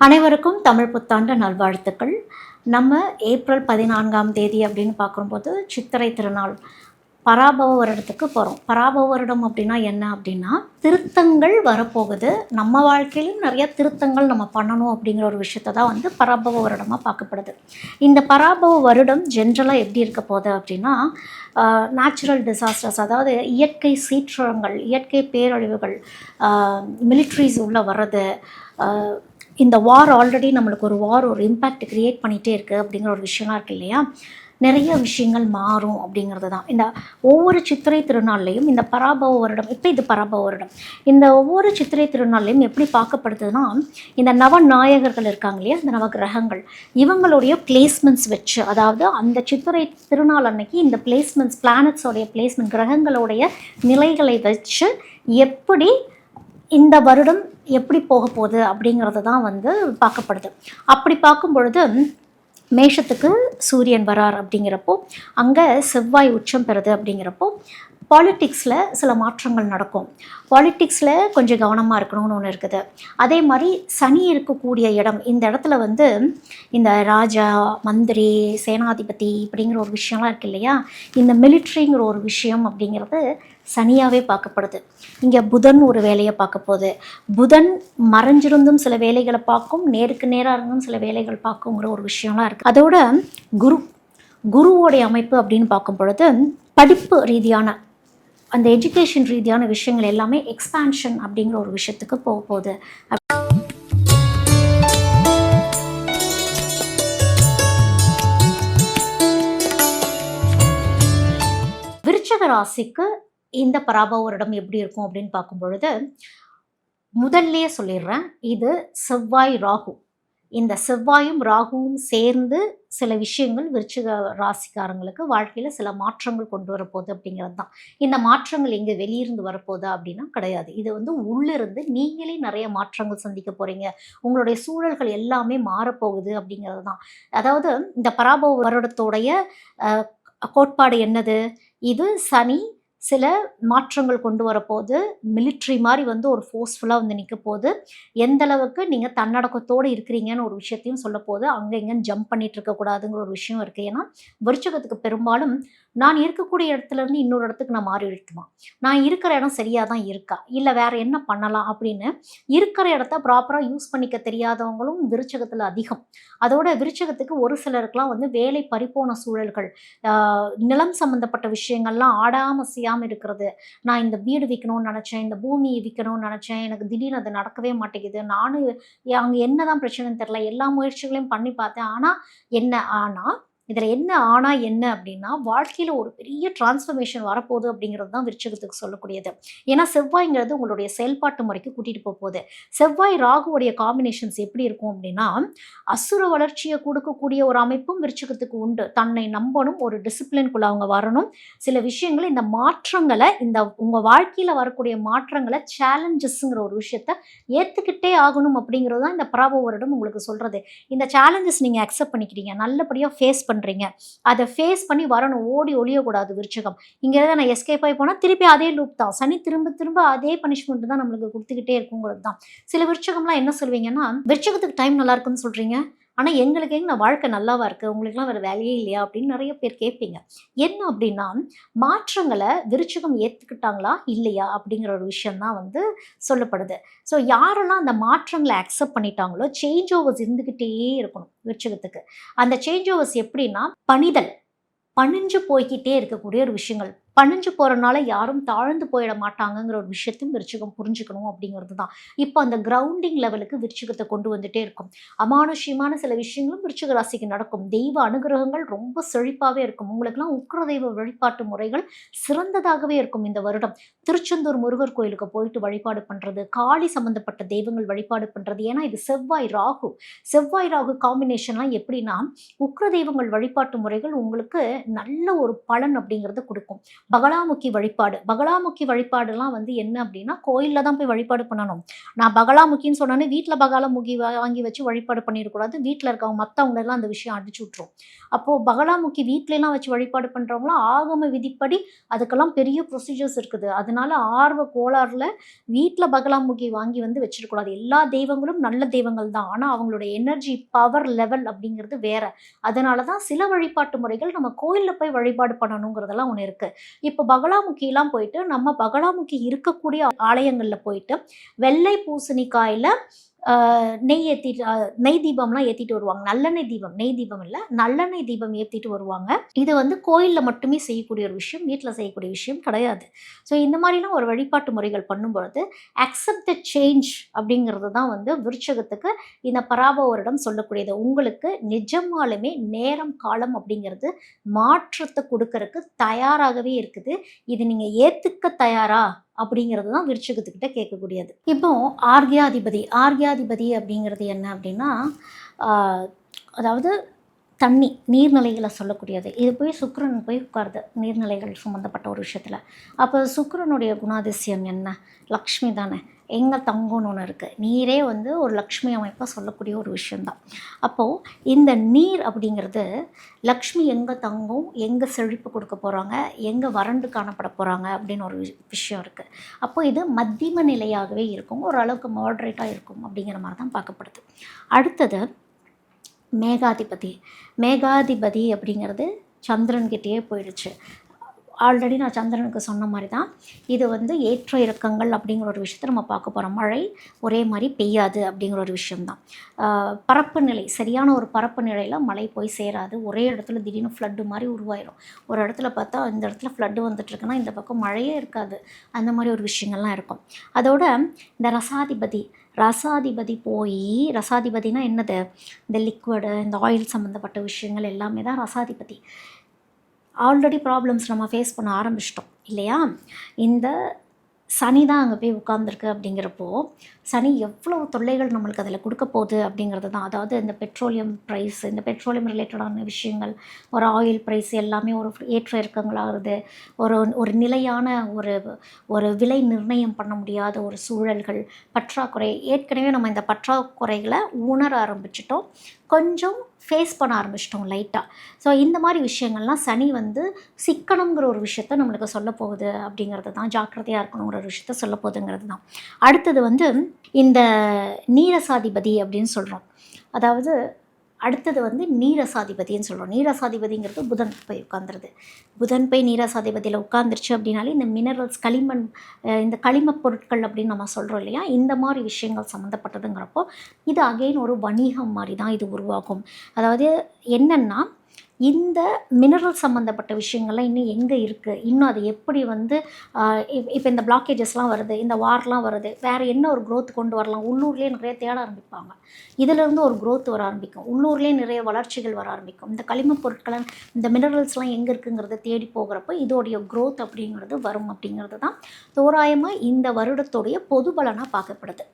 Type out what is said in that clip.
அனைவருக்கும் தமிழ் புத்தாண்டு நல்வாழ்த்துக்கள். நம்ம ஏப்ரல் 14ஆம் தேதி அப்படின்னு பார்க்கும்போது சித்திரை திருநாள் பராபவ வருடத்துக்கு போகிறோம். பராபவ வருடம் அப்படின்னா என்ன அப்படின்னா, திருத்தங்கள் வரப்போகுது. நம்ம வாழ்க்கையிலும் நிறைய திருத்தங்கள் நம்ம பண்ணணும் அப்படிங்கிற ஒரு விஷயத்தை தான் வந்து பராபவ வருடமாக பார்க்கப்படுது. இந்த பராபவ வருடம் ஜென்ரலாக எப்படி இருக்க போகுது அப்படின்னா, நேச்சுரல் டிசாஸ்டர்ஸ், அதாவது இயற்கை சீற்றங்கள், இயற்கை பேரழிவுகள், மிலிட்ரிஸ் உள்ளே வர்றது, இந்த வார் ஆல்ரெடி நம்மளுக்கு ஒரு இம்பேக்ட் க்ரியேட் பண்ணிகிட்டே இருக்குது அப்படிங்கிற ஒரு விஷயம்லாம் இருக்குது இல்லையா. நிறைய விஷயங்கள் மாறும் அப்படிங்கிறது தான். இந்த ஒவ்வொரு சித்திரை திருநாள்லையும் இந்த பராபவ வருடம், இப்போ இது பராபவ வருடம், இந்த ஒவ்வொரு சித்திரை திருநாள்லையும் எப்படி பார்க்கப்படுதுன்னா, இந்த நவநாயகர்கள் இருக்காங்க இல்லையா, இந்த நவகிரகங்கள், இவங்களுடைய பிளேஸ்மெண்ட்ஸ் வச்சு, அதாவது அந்த சித்திரை திருநாள் அன்னைக்கு இந்த பிளேஸ்மெண்ட்ஸ், பிளானட்ஸோடைய பிளேஸ்மெண்ட், கிரகங்களுடைய நிலைகளை வச்சு எப்படி இந்த வருடம் எப்படி போக போகுது அப்படிங்கிறது தான் வந்து பார்க்கப்படுது. அப்படி பார்க்கும் பொழுது மேஷத்துக்கு சூரியன் வரார் அப்படிங்கிறப்போ, அங்கே செவ்வாய் உச்சம் பெறுது அப்படிங்கிறப்போ, பாலிட்டிக்ஸில் சில மாற்றங்கள் நடக்கும். பாலிட்டிக்ஸில் கொஞ்சம் கவனமாக இருக்கணும்னு ஒன்று இருக்குது. அதே மாதிரி சனி இருக்கக்கூடிய இடம், இந்த இடத்துல வந்து இந்த ராஜா, மந்திரி, சேனாதிபதி இப்படிங்கிற ஒரு விஷயம்லாம் இருக்குது இல்லையா, இந்த மிலிட்ரிங்கிற ஒரு விஷயம் அப்படிங்கிறது சனியாகவே பார்க்கப்படுது. இங்கே புதன் ஒரு வேலையை பார்க்க போகுது. புதன் மறைஞ்சிருந்தும் சில வேலைகளை பார்க்கும், நேருக்கு நேராக இருந்தும் சில வேலைகள் பார்க்குங்கிற ஒரு விஷயம்லாம் இருக்குது. அதோட குருவோடைய அமைப்பு அப்படின்னு பார்க்கும் பொழுது, படிப்பு ரீதியான அந்த எஜுகேஷன் ரீதியான விஷயங்கள் எல்லாமே எக்ஸ்பான்ஷன் அப்படிங்கிற ஒரு விஷயத்துக்கு போக போகுது. விருச்சிக ராசிக்கு இந்த பராபவ வருடம் எப்படி இருக்கும் அப்படின்னு பார்க்கும் பொழுது, முதல்லையே சொல்லிடுறேன், இது செவ்வாய் ராகு. இந்த செவ்வாயும் ராகுவும் சேர்ந்து சில விஷயங்கள் விருச்சிக ராசிக்காரங்களுக்கு வாழ்க்கையில் சில மாற்றங்கள் கொண்டு வரப்போகுது அப்படிங்கிறது தான். இந்த மாற்றங்கள் எங்கே வெளியிருந்து வரப்போகுதா அப்படின்னா கிடையாது. இது வந்து உள்ளிருந்து நீங்களே நிறைய மாற்றங்கள் சந்திக்க போகிறீங்க. உங்களுடைய சூழல்கள் எல்லாமே மாறப்போகுது அப்படிங்கிறது தான். அதாவது இந்த பராபவ வருடத்தோடைய கோட்பாடு என்னது? இது சனி சில மாற்றங்கள் கொண்டு வரப்போது, மிலிட்ரி மாதிரி வந்து ஒரு ஃபோர்ஸ்ஃபுல்லாக வந்து நிற்க போகுது. எந்த அளவுக்கு நீங்கள் தன்னடக்கத்தோடு இருக்கிறீங்கன்னு ஒரு விஷயத்தையும் சொல்ல போகுது. அங்கே இங்கேன்னு ஜம்ப் பண்ணிட்டு இருக்கக்கூடாதுங்கிற ஒரு விஷயம் இருக்குது. ஏன்னா விருச்சிகத்துக்கு பெரும்பாலும் நான் இருக்கக்கூடிய இடத்துலேருந்து இன்னொரு இடத்துக்கு நான் மாறி இருக்குமா, நான் இருக்கிற இடம் சரியாக தான் இருக்கா, இல்லை வேறு என்ன பண்ணலாம் அப்படின்னு இருக்கிற இடத்த ப்ராப்பராக யூஸ் பண்ணிக்க தெரியாதவங்களும் விருச்சிகத்தில் அதிகம். அதோட விருச்சிகத்துக்கு ஒரு சிலருக்குலாம் வந்து வேலை பறிப்போன சூழல்கள், நிலம் சம்மந்தப்பட்ட விஷயங்கள்லாம் ஆடாமல் செய்யாமல் இருக்கிறது. நான் இந்த வீடு விற்கணும்னு நினச்சேன், இந்த பூமியை விற்கணும்னு நினச்சேன், எனக்கு திடீர்னு அது நடக்கவே மாட்டேங்குது, நானும் அங்கே என்ன தான் பிரச்சனைன்னு தெரில, எல்லா முயற்சிகளையும் பண்ணி பார்த்தேன், ஆனால் இதில் என்ன ஆனால் என்ன அப்படின்னா, வாழ்க்கையில் ஒரு பெரிய டிரான்ஸ்ஃபர்மேஷன் வரப்போகுது அப்படிங்கிறது தான் விருச்சிகத்துக்கு சொல்லக்கூடியது. ஏன்னா செவ்வாய்ங்கிறது உங்களுடைய செயல்பாட்டு முறைக்கு கூட்டிகிட்டு போகுது. செவ்வாய் ராகுவோடைய காம்பினேஷன்ஸ் எப்படி இருக்கும் அப்படின்னா, அசுர வளர்ச்சியை கொடுக்கக்கூடிய ஒரு அமைப்பும் விருச்சிகத்துக்கு உண்டு. தன்னை நம்பணும், ஒரு டிசிப்ளின்குள்ளே அவங்க வரணும். சில விஷயங்கள், இந்த மாற்றங்களை, இந்த உங்கள் வாழ்க்கையில் வரக்கூடிய மாற்றங்களை, சேலஞ்சஸ்ங்கிற ஒரு விஷயத்த ஏற்றுக்கிட்டே ஆகணும் அப்படிங்கிறது தான் இந்த பராபவ வருடம் உங்களுக்கு சொல்கிறது. இந்த சேலஞ்சஸ் நீங்கள் அக்செப்ட் பண்ணிக்கிறீங்க, நல்லபடியாக ஃபேஸ் பண்ணுறீங்க, அதை ஃபேஸ் பண்ணி வரணும். ஓடி ஒழியக்கூடாது விருச்சிகம். இங்கேருந்து நான் எஸ்கேப் ஆகி போனால் திருப்பி அதே லூப் தான். சனி திரும்ப திரும்ப அதே பனிஷ்மெண்ட் தான் நம்மளுக்கு கொடுத்துக்கிட்டே இருக்குங்கிறது தான். சில விருச்சிகம்லாம் என்ன சொல்வீங்கன்னா, விருச்சிகத்துக்கு டைம் நல்லா இருக்குன்னு சொல்கிறீங்க, ஆனால் எங்களுக்கு எங்கே வாழ்க்கை நல்லாவா இருக்குது, உங்களுக்குலாம் வேறு வேலையே இல்லையா அப்படின்னு நிறைய பேர் கேட்பீங்க. என்ன அப்படின்னா, மாற்றங்களை விருச்சிகம் ஏற்றுக்கிட்டாங்களா இல்லையா அப்படிங்கிற ஒரு விஷயந்தான் வந்து சொல்லப்படுது. ஸோ யாரெல்லாம் அந்த மாற்றங்களை அக்செப்ட் பண்ணிட்டாங்களோ, சேஞ்ச் ஓவர்ஸ் இருந்துக்கிட்டே இருக்கணும் விருச்சிகத்துக்கு. அந்த சேஞ்ச் ஓவர்ஸ் எப்படின்னா, பணிஞ்சு போய்கிட்டே இருக்கக்கூடிய ஒரு விஷயங்கள். பணிஞ்சு போகிறனால யாரும் தாழ்ந்து போயிட மாட்டாங்கங்கிற ஒரு விஷயத்தையும் விருச்சிகம் புரிஞ்சுக்கணும் அப்படிங்கிறது தான். இப்போ அந்த கிரவுண்டிங் லெவலுக்கு விருச்சிகத்தை கொண்டு வந்துட்டே இருக்கும். அமானுஷ்யமான சில விஷயங்களும் விருச்சிக ராசிக்கு நடக்கும். தெய்வ அனுகிரகங்கள் ரொம்ப செழிப்பாகவே இருக்கும். உங்களுக்கெல்லாம் உக்ர தெய்வ வழிபாட்டு முறைகள் சிறந்ததாகவே இருக்கும் இந்த வருடம். திருச்செந்தூர் முருகர் கோயிலுக்கு போயிட்டு வழிபாடு பண்ணுறது, காளி சம்மந்தப்பட்ட தெய்வங்கள் வழிபாடு பண்ணுறது. ஏன்னா இது செவ்வாய் ராகு காம்பினேஷன்லாம் எப்படின்னா, உக்ர தெய்வங்கள் வழிபாட்டு முறைகள் உங்களுக்கு நல்ல ஒரு பலன் அப்படிங்கிறத கொடுக்கும். பகலாமுகி வழிபாடு. பகலாமுகி வழிபாடுலாம் வந்து என்ன அப்படின்னா, கோயில்ல தான் போய் வழிபாடு பண்ணணும். நான் பகலாமுகின்னு சொன்னோனே வீட்ல பகலாமுகி வாங்கி வச்சு வழிபாடு பண்ணிறக்கூடாது. வீட்ல இருக்கவங்க மத்தவங்களலாம் அந்த விஷயம் அடிச்சு விட்டுரும். அப்போ பகலாமுகி வீட்லலாம் வச்சு வழிபாடு பண்றவங்கலாம் ஆகம விதிப்படி அதுக்கெல்லாம் பெரிய ப்ரொசீஜர்ஸ் இருக்குது. அதனால ஆர்வ கோளாறுல வீட்ல பகலாமுகி வாங்கி வந்து வச்சிடக்கூடாது. எல்லா தெய்வங்களும் நல்ல தெய்வங்கள் தான். ஆனா அவங்களுடைய எனர்ஜி, பவர் லெவல் அப்படிங்கிறது வேற. அதனால தான் சில வழிபாட்டு முறைகள் நம்ம கோயில்ல போய் வழிபாடு பண்ணணுங்கிறதெல்லாம் ஒண்ணு இருக்கு. இப்போ பகலாமுகிலாம் போயிட்டு நம்ம பகலாமுகி இருக்கக்கூடிய ஆலயங்கள்ல போயிட்டு வெள்ளை பூசணிக்காயில நெய் ஏத்திட்டு நெய் தீபம்லாம் ஏத்திட்டு வருவாங்க. நல்லெண்ணெய் தீபம், நெய் தீபம் இல்ல. நல்லெண்ணெய் தீபம் ஏத்திட்டு வருவாங்க. இது வந்து கோயில்ல மட்டுமே செய்யக்கூடிய ஒரு விஷயம். வீட்ல செய்யக்கூடிய விஷயம் கிடையாது. ஸோ இந்த மாதிரிலாம் ஒரு வழிபாட்டு முறைகள் பண்ணும்பொழுது, அக்செப்ட் த சேஞ்ச் அப்படிங்கிறது தான் வந்து விருச்சகத்துக்கு இந்த பராபவ வருடம் சொல்லக்கூடியது. உங்களுக்கு நிஜமாலுமே நேரம், காலம் அப்படிங்கிறது மாற்றத்த குடுக்கறக்கு தயாராகவே இருக்குது. இது நீங்க ஏத்துக்க தயாரா? அப்படிங்கிறது தான் விருச்சிகத்துக்கிட்ட கேட்கக்கூடியது. இப்போ ஆர்கியாதிபதி அப்படிங்கிறது என்ன அப்படின்னா, அதாவது தண்ணி, நீர்நிலைகளை சொல்லக்கூடியது. இது போய் சுக்கிரன் போய் உட்காருது நீர்நிலைகள் சம்மந்தப்பட்ட ஒரு விஷயத்தில். அப்போ சுக்கிரனுடைய குணாதிசயம் என்ன? லக்ஷ்மி தானே. எங்கே தங்கம்னு ஒன்று இருக்குது. நீரே வந்து ஒரு லக்ஷ்மி அமைப்பாக சொல்லக்கூடிய ஒரு விஷயந்தான். அப்போது இந்த நீர் அப்படிங்கிறது லக்ஷ்மி எங்கே தங்கும், எங்கே செழிப்பு கொடுக்க போகிறாங்க, எங்கே வறண்டு காணப்பட போகிறாங்க அப்படின்னு ஒரு விஷயம் இருக்குது. அப்போது இது மத்தியம நிலையாகவே இருக்கும், ஓரளவுக்கு மாட்ரேட்டாக இருக்கும் அப்படிங்கிற மாதிரி தான் பார்க்கப்படுது. அடுத்தது மேகாதிபதி அப்படிங்கிறது சந்திரன்கிட்டயே போயிடுச்சு. ஆல்ரெடி நான் சந்திரனுக்கு சொன்ன மாதிரி தான் இது வந்து ஏற்ற இறக்கங்கள் அப்படிங்கிற ஒரு விஷயத்தை நம்ம பார்க்க போகிறோம். மழை ஒரே மாதிரி பெய்யாது அப்படிங்கிற ஒரு விஷயம்தான். பரப்பு நிலை, சரியான ஒரு பரப்பு நிலையில் மழை போய் சேராது. ஒரே இடத்துல திடீர்னு ஃப்ளட்டு மாதிரி உருவாயிடும். ஒரு இடத்துல பார்த்தா இந்த இடத்துல ஃப்ளட்டு வந்துட்டுருக்குன்னா இந்த பக்கம் மழையே இருக்காது. அந்த மாதிரி ஒரு விஷயங்கள்லாம் இருக்கும். அதோட இந்த ரசாதிபதி போய், ரசாதிபதினா என்னது? இந்த லிக்விடு, இந்த ஆயில் சம்மந்தப்பட்ட விஷயங்கள் எல்லாமே தான் ரசாதிபதி. ஆல்ரெடி ப்ராப்ளம்ஸ் நம்ம ஃபேஸ் பண்ண ஆரம்பிச்சிட்டோம் இல்லையா? இந்த சனி தான் அங்கே போய் உட்கார்ந்துருக்கு. அப்படிங்கிறப்போ சனி எவ்வளோ தொல்லைகள் நம்மளுக்கு அதில் கொடுக்க போகுது அப்படிங்கிறது தான். அதாவது இந்த பெட்ரோலியம் ப்ரைஸ், இந்த பெட்ரோலியம் ரிலேட்டடான விஷயங்கள், ஒரு ஆயில் ப்ரைஸ் எல்லாமே ஒரு ஏற்ற இறக்கங்களாகிறது. ஒரு நிலையான ஒரு விலை நிர்ணயம் பண்ண முடியாத ஒரு சூழல்கள், பற்றாக்குறை. ஏற்கனவே நம்ம இந்த பற்றாக்குறைகளை உணர ஆரம்பிச்சிட்டோம், கொஞ்சம் ஃபேஸ் பண்ண ஆரம்பிச்சிட்டோம் லைட்டாக. ஸோ இந்த மாதிரி விஷயங்கள்லாம் சனி வந்து சிக்கனங்கிற ஒரு விஷயத்த நம்மளுக்கு சொல்ல போகுது அப்படிங்கிறது தான். ஜாக்கிரதையாக இருக்கணுங்கிற ஒரு விஷயத்த சொல்ல போகுதுங்கிறது தான். அடுத்தது வந்து இந்த நீரசாதிபதி அப்படின்னு சொல்கிறோம். அதாவது அடுத்தது வந்து நீரசாதிபதின்னு சொல்கிறோம். நீரசாதிபதிங்கிறது புதன் போய் உட்காந்துருது. புதன் போய் நீரசாதிபதியில் உட்காந்துருச்சு அப்படின்னாலே இந்த மினரல்ஸ், களிமண், இந்த களிமப் பொருட்கள் அப்படின்னு நம்ம சொல்கிறோம் இல்லையா? இந்த மாதிரி விஷயங்கள் சம்மந்தப்பட்டதுங்கிறப்போ இது அகெயின் ஒரு வணிகம் மாதிரி தான் இது உருவாகும். அதாவது என்னென்னா, இந்த மினரல் சம்மந்தப்பட்ட விஷயங்கள்லாம் இன்னும் எங்கே இருக்குது, இன்னும் அது எப்படி வந்து இப்போ இந்த பிளாக்கேஜஸ்லாம் வருது, இந்த வார்லாம் வருது, வேறு என்ன ஒரு க்ரோத் கொண்டு வரலாம், உள்ளூர்லேயே நிறைய தேட ஆரம்பிப்பாங்க. இதிலேருந்து ஒரு க்ரோத் வர ஆரம்பிக்கும், உள்ளூர்லேயே நிறைய வளர்ச்சிகள் வர ஆரம்பிக்கும். இந்த களிமண் பொருட்களை, இந்த மினரல்ஸ்லாம் எங்கே இருக்குங்கிறத தேடி போகிறப்போ இதோடைய க்ரோத் அப்படிங்கிறது வரும் அப்படிங்கிறது தான் தோராயமாக இந்த வருடத்துடைய பொது பலனாக பார்க்கப்படுது.